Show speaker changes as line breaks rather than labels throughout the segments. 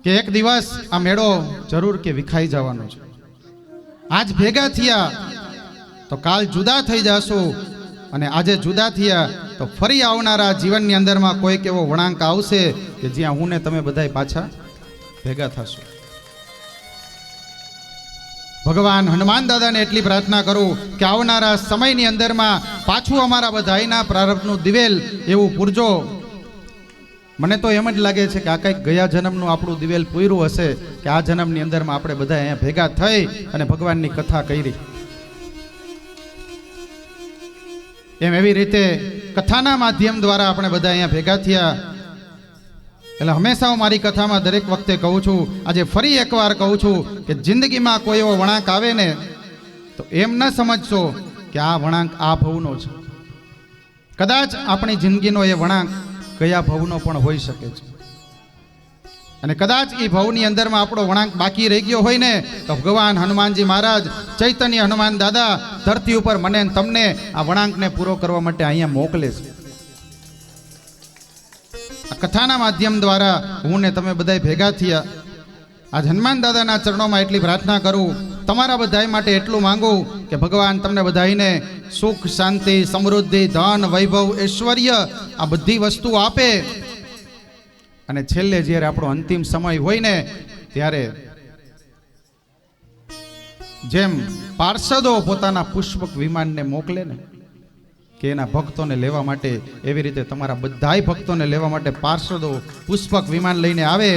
કે એક દિવસ આ મેળો જરૂર કે વિખાઈ જવાનો છે. આજ ભેગા થયા તો કાલ જુદા થઈ જશું, અને આજે જુદા થયા તો ફરી આવનારા જીવનની અંદરમાં કોઈક એવો વળાંક આવશે કે જ્યાં હું ને તમે બધાય પાછા ભેગા થશું. ભગવાન હનુમાન દાદાને એટલી પ્રાર્થના કરું કે આવનારા સમયની અંદરમાં પાછું અમારા બધાયના પ્રારબ્ધનું દિવેલ એવું પૂરજો. મને તો એમ જ લાગે છે કે આ કંઈક ગયા જન્મનું આપણું દિવેલ પૂર્યું હશે કે આ જન્મની અંદરમાં આપણે બધા અહીંયા ભેગા થઈ અને ભગવાનની કથા કરી. એમ એવી રીતે કથાના માધ્યમ દ્વારા આપણે બધા અહીંયા ભેગા થયા. એટલે હંમેશા હું મારી કથામાં દરેક વખતે કહું છું, આજે ફરી એકવાર કહું છું કે જિંદગીમાં કોઈ એવો વળાંક આવે ને તો એમ ન સમજશો કે આ વળાંક આ ભવનો છે. કદાચ આપણી જિંદગીનો એ વળાંક કયા ભવનો પણ હોઈ શકે છે, અને કદાચ એ ભવની અંદરમાં આપણો વળાંક બાકી રહી ગયો હોય ને તો ભગવાન હનુમાનજી મહારાજ, ચૈતન્ય હનુમાન દાદા ધરતી ઉપર મને તમને આ વળાંકને પૂરો કરવા માટે અહીંયા મોકલે છે. આ કથાના માધ્યમ દ્વારા હું ને તમે બધા ભેગા થયા. આજ હનુમાન દાદાના ચરણોમાં એટલી પ્રાર્થના કરું, તમારા બધા માટે એટલું માંગુ કે ભગવાન તમને બધાને સુખ, શાંતિ, સમૃદ્ધિ, ધન, વૈભવ, ઐશ્વર્ય આ બધી વસ્તુ આપે, અને છેલ્લે જ્યારે આપણો અંતિમ સમય હોય ને ત્યારે જેમ પાર્ષદો પોતાના પુષ્પક વિમાનને મોકલે ને કે એના ભક્તોને લેવા માટે, એવી રીતે તમારા બધાય ભક્તોને લેવા માટે પાર્ષદો પુષ્પક વિમાન લઈને આવે,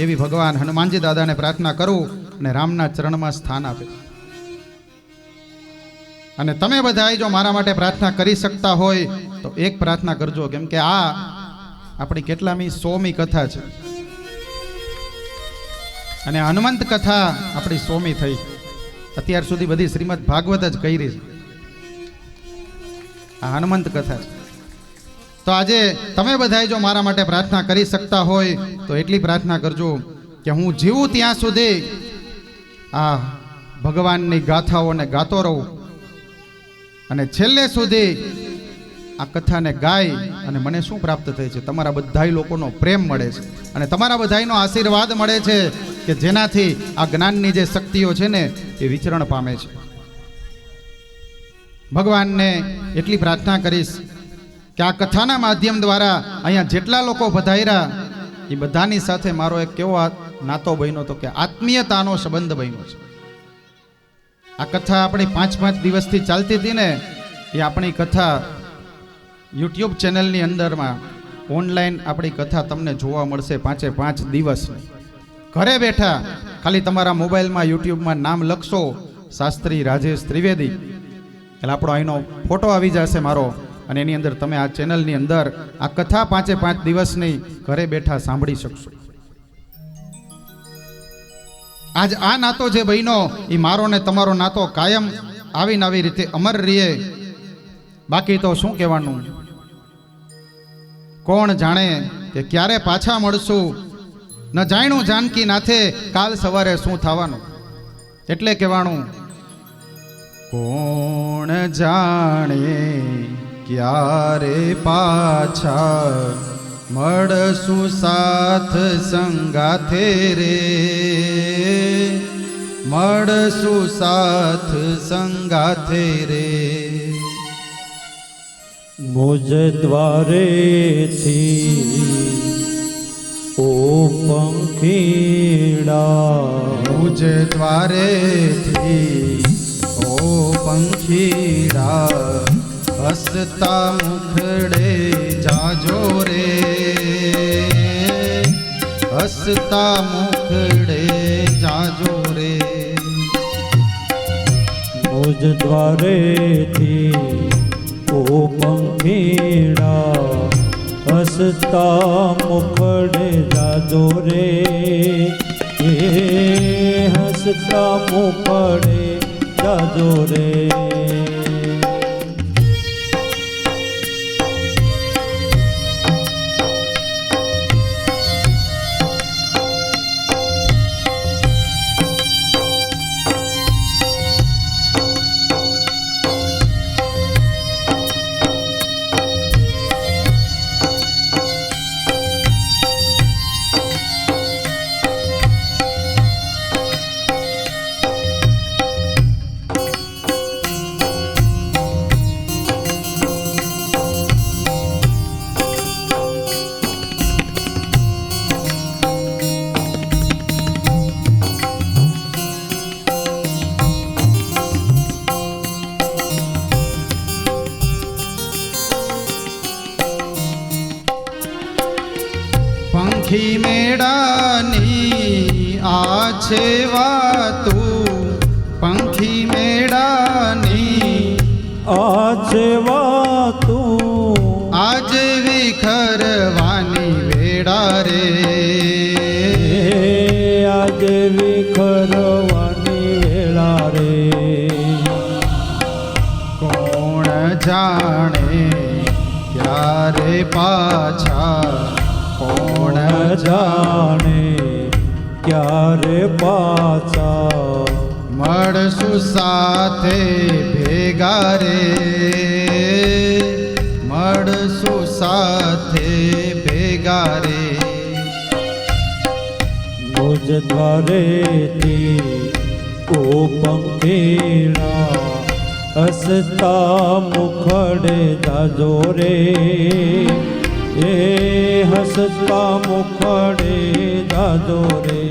એવી ભગવાન હનુમાનજી દાદાને પ્રાર્થના કરું અને રામના ચરણમાં સ્થાન આપે. અને તમે બધાય જો મારા માટે પ્રાર્થના કરી શકતા હોય તો એક પ્રાર્થના કરજો, કેમ કે આ આપણી કેટલામી 100મી કથા છે, અને હનુમંત કથા આપણી 100મી થઈ. અત્યાર સુધી બધી શ્રીમદ ભાગવત જ કરી છે, આ હનુમંત કથા છે. તો આજે તમે બધાય જો મારા માટે પ્રાર્થના કરી શકતા હોય તો એટલી પ્રાર્થના કરજો કે હું જીવું ત્યાં સુધી આ ભગવાનની ગાથાઓને ગાતો રહું, અને છેલ્લે સુધી આ કથાને ગાય. અને મને શું પ્રાપ્ત થાય છે? તમારા બધા લોકોનો પ્રેમ મળે છે, અને તમારા બધાનો આશીર્વાદ મળે છે કે જેનાથી આ જ્ઞાનની જે શક્તિઓ છે ને એ વિચરણ પામે છે. ભગવાનને એટલી પ્રાર્થના કરીશ કે આ કથાના માધ્યમ દ્વારા અહીંયા જેટલા લોકો પધાર્યા એ બધાની સાથે મારો એક કેવો નાતો બન્યો તો કે આત્મીયતાનો સંબંધ બન્યો છે. આ કથા આપણી 5-5 દિવસથી ચાલતી હતી ને, એ આપણી કથા યુટ્યુબ ચેનલની અંદરમાં ઓનલાઈન આપણી કથા તમને જોવા મળશે 5-5 દિવસની. ઘરે બેઠા ખાલી તમારા મોબાઈલમાં યુટ્યુબમાં નામ લખશો શાસ્ત્રી રાજેશ ત્રિવેદી, એટલે આપણો અહીંનો ફોટો આવી જશે મારો, અને એની અંદર તમે આ ચેનલની અંદર આ કથા 5-5 દિવસની ઘરે બેઠા સાંભળી શકશો. આજ આ નાતો જે બહેનો એ મારો ને તમારો નાતો કાયમ આવીને આવી રીતે અમર રહે. બાકી તો શું કહેવાનું, કોણ જાણે કે ક્યારે પાછા મળશું, ન જાણ્યું જાનકી નાથે કાલ સવારે શું થવાનું. એટલે કહેવાનું, કોણ જાણે ક્યારે પાછા મળશું સાથ સંગાથે રે, મળશું સાથ સંગાથે રે.
મુજ દ્વારેથી ઓ પંખીડા,
મુજ દ્વારેથી ઓ પંખીડા, હસતા મુખડે જાજો રે, હસતા મુખડે જાજો રે.
મુજ દ્વારેથી ઓ પંખીડા, હસતા મુખડે જાજો રે, હસતા મુખડે જાજો રે.
મેળાની આ છે વાતું, પંખી મેળાની
આ છે વાતું,
આજે વિખરવાની વેળા રે,
આજે વિખરવાની વેળા રે.
કોણ જાણે ક્યારે પાછા, કોણ
જાણે ક્યારે પાછા
મળશું સાથે ભેગા રે, મળશું સાથે ભેગા રે.
મુજ દ્વારેથી ઓ પંખીડા હસતા મુખડે જાજો રે, એ હસતા મુખડે જાજો રે.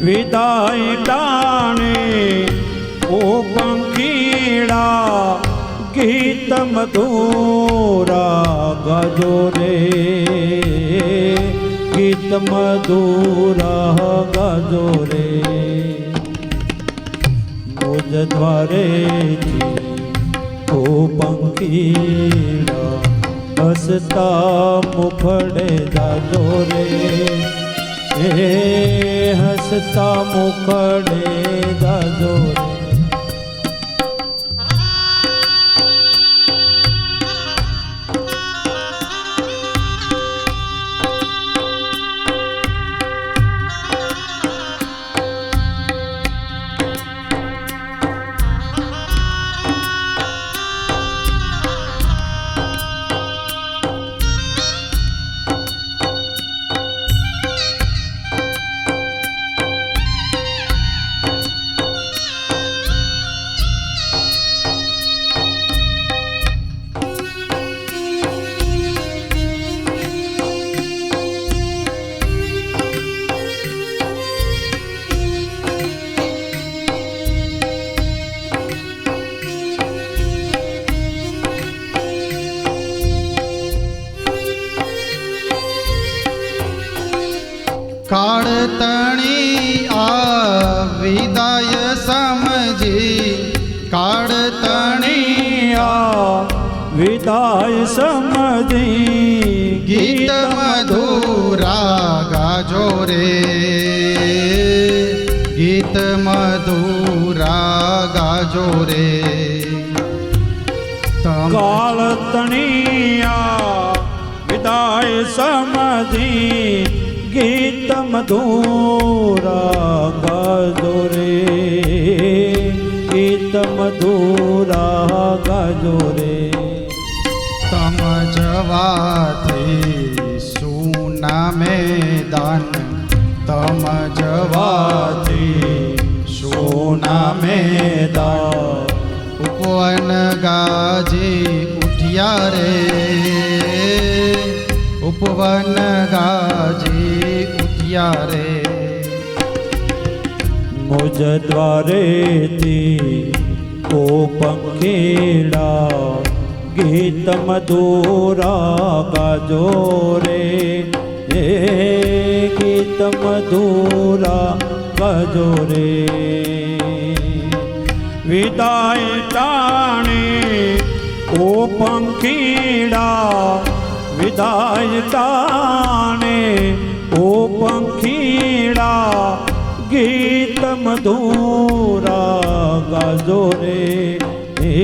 વિદાય ટાણે ઓ પંખીડા ગીત મધુરા ગાજો રે, ગીત મધુરા ગાજો રે. મુજ દ્વારેથી ઓ પંખીડા હસતા મુખડે જાજો રે, એ હસતા મુખડે જાજો રે.
કાળ તણી આ વિદાય સમજી, કાળ તણી
આ વિદાય સમજી
ગીત મધુરા ગાજો રે, ગીત મધુરા ગાજો રે.
કાળ તણિયા વિદાય સમજી ગીત મધુરા ગાજો રે, ગીત મધુરા ગાજો રે.
તમ જવાથી સુના મેદાન, તમ જવાથી
સોના મેદાન
ઉપવન ગાજી ઉઠ્યા રે, ઉપવન ગાજી ઉઠ્યા રે.
મુજ દ્વારેથી ઓ પંખીડા ગીત મધુરા ગાજો રે, એ ગીત મધુરા ગાજો રે. વિદાય ટાણે ઓ પંખીડા વિદાય ટાણે ઓ પંખીડા ગીત મધુરા ગાજો રે, એ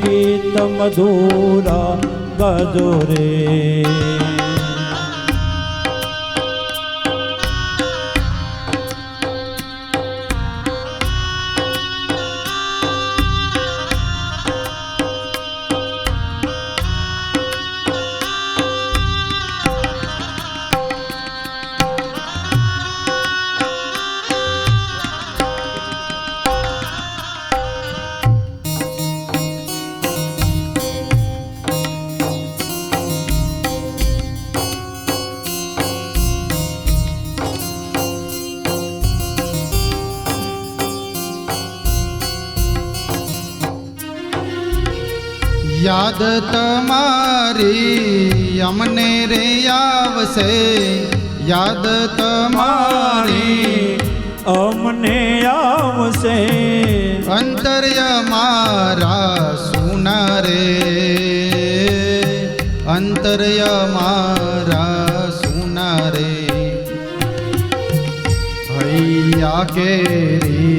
ગીત મધુરા ગાજો રે.
યાદ તમારી અમને રે આવશે, યાદ તમારી
અમને આવશે,
અંતર્ય મારા સુના રે, અંતર્ય મારા સુના રે. હૈયા કેરી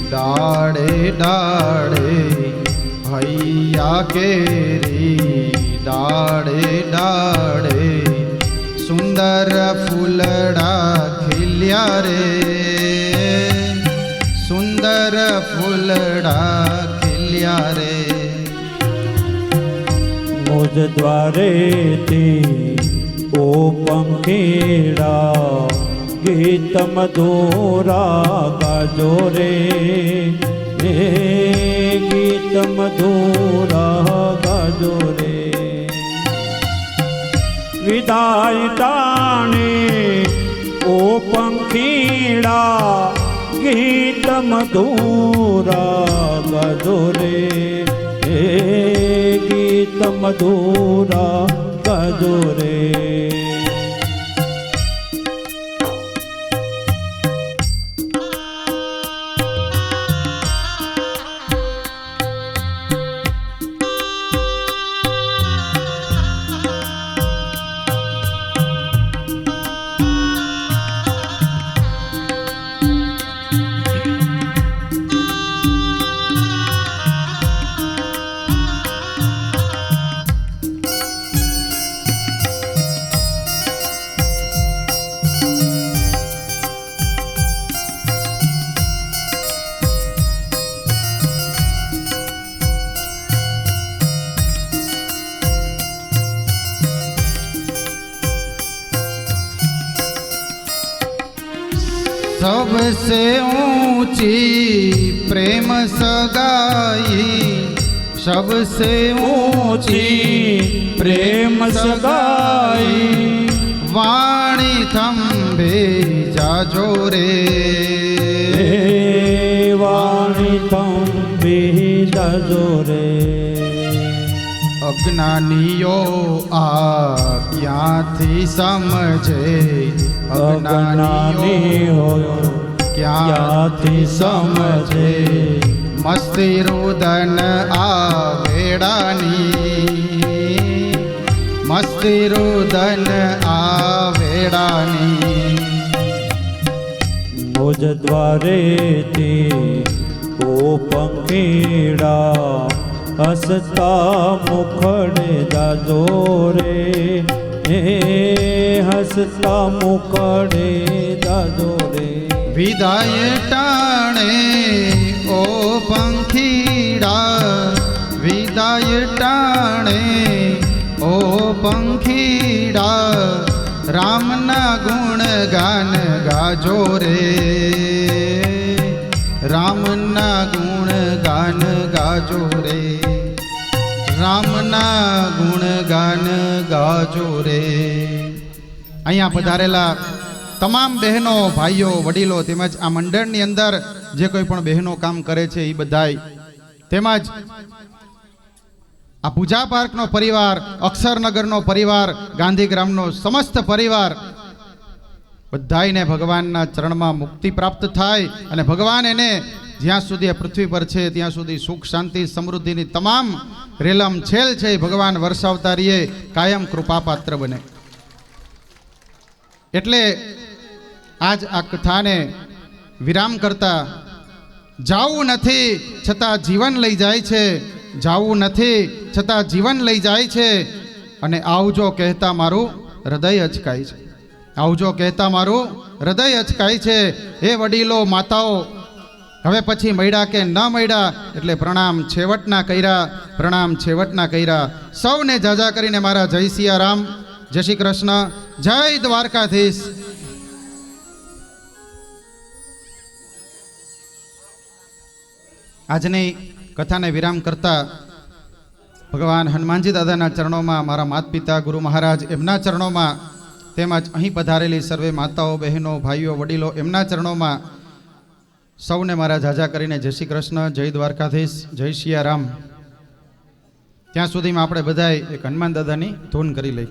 ડાળે ડાળે, હૈયા કેરી ડાળે ડાળે, સુંદર ફૂલડા ખીલ્યા રે, સુંદર ફૂલડા ખીલ્યા રે.
મુજ દ્વારેથી ઓ પંખીડા ગીત મધુરા ગાજો રે, હે ગીત મધુરા ગાજો રે. વિદાય ટાણે ઓ પંખીડા ગીત મધુરા ગાજો રે, હે ગીત મધુરા ગાજો રે.
सबसे ऊंची प्रेम सगाई, सबसे ऊंची
પ્રેમ સગાઈ,
वाणी थंभे जाजो रे,
વાણી થંભી જાજો રે.
અજ્ઞાનીઓ આ ક્યાંથી સમજે,
અજ્ઞાની હોય ક્યાંથી સમજે,
મસ્તી રુદન આ વેડાની, મસ્તી રુદન આ વેડાની.
મુજ દ્વારેથી ઓ પંખીડા હસતા મુખડે જાજો રે, હે હસતા મુખડે જાજો રે.
વિદાય ટાણે ઓ પંખીડા, વિદાય ટાણે ઓ પંખીડા, રામના ગુણ ગાન ગાજો રે, રામના ગુણ ગાન ગાજો રે, રામના ગુણ ગાન ગાજો રે. અહીંયા પધારેલા તમામ બહેનો ભાઈઓ વડીલો તેમજ આ મંડળની અંદર જે કોઈ પણ બહેનો કામ કરે છે એ બધાય, તેમજ આ પૂજા પાર્કનો પરિવાર, અક્ષરનગરનો પરિવાર, ગાંધીગ્રામનો સમસ્ત પરિવાર, બધાયને ભગવાનના ચરણમાં મુક્તિ પ્રાપ્ત થાય અને ભગવાન એને જ્યાં સુધી આ પૃથ્વી પર છે ત્યાં સુધી સુખ શાંતિ સમૃદ્ધિની તમામ રેલમ છેલ છે એ ભગવાન વર્ષાવતા રહીએ, કાયમ કૃપાપાત્ર બને. એટલે આજ આ કથાને વિરામ કરતા, જાવું નથી છતાં જીવન લઈ જાય છે, જાવું નથી છતાં જીવન લઈ જાય છે, અને આવજો કહેતા મારું હૃદય અચકાય છે, આવજો કહેતા મારું હૃદય અચકાય છે. એ વડીલો માતાઓ હવે પછી મળ્યા કે ન મળ્યા એટલે પ્રણામ છેવટના કર્યા, પ્રણામ છેવટના કર્યા. સૌને જાજા કરીને મારા જય સિયારામ, જય શ્રી કૃષ્ણ, જય દ્વારકાધીશ. આજની કથાને વિરામ કરતા ભગવાન હનુમાનજી દાદાના ચરણોમાં, મારા માતા પિતા ગુરુ મહારાજ એમના ચરણોમાં, તેમજ અહીં પધારેલી સર્વે માતાઓ બહેનો ભાઈઓ વડીલો એમના ચરણોમાં સૌને મારા જાજા કરીને જય શ્રી કૃષ્ણ, જય દ્વારકાધીશ, જય સિયારામ. ત્યાં સુધીમાં આપણે બધાય એક હનુમાન દાદાની ધૂન કરી લઈ.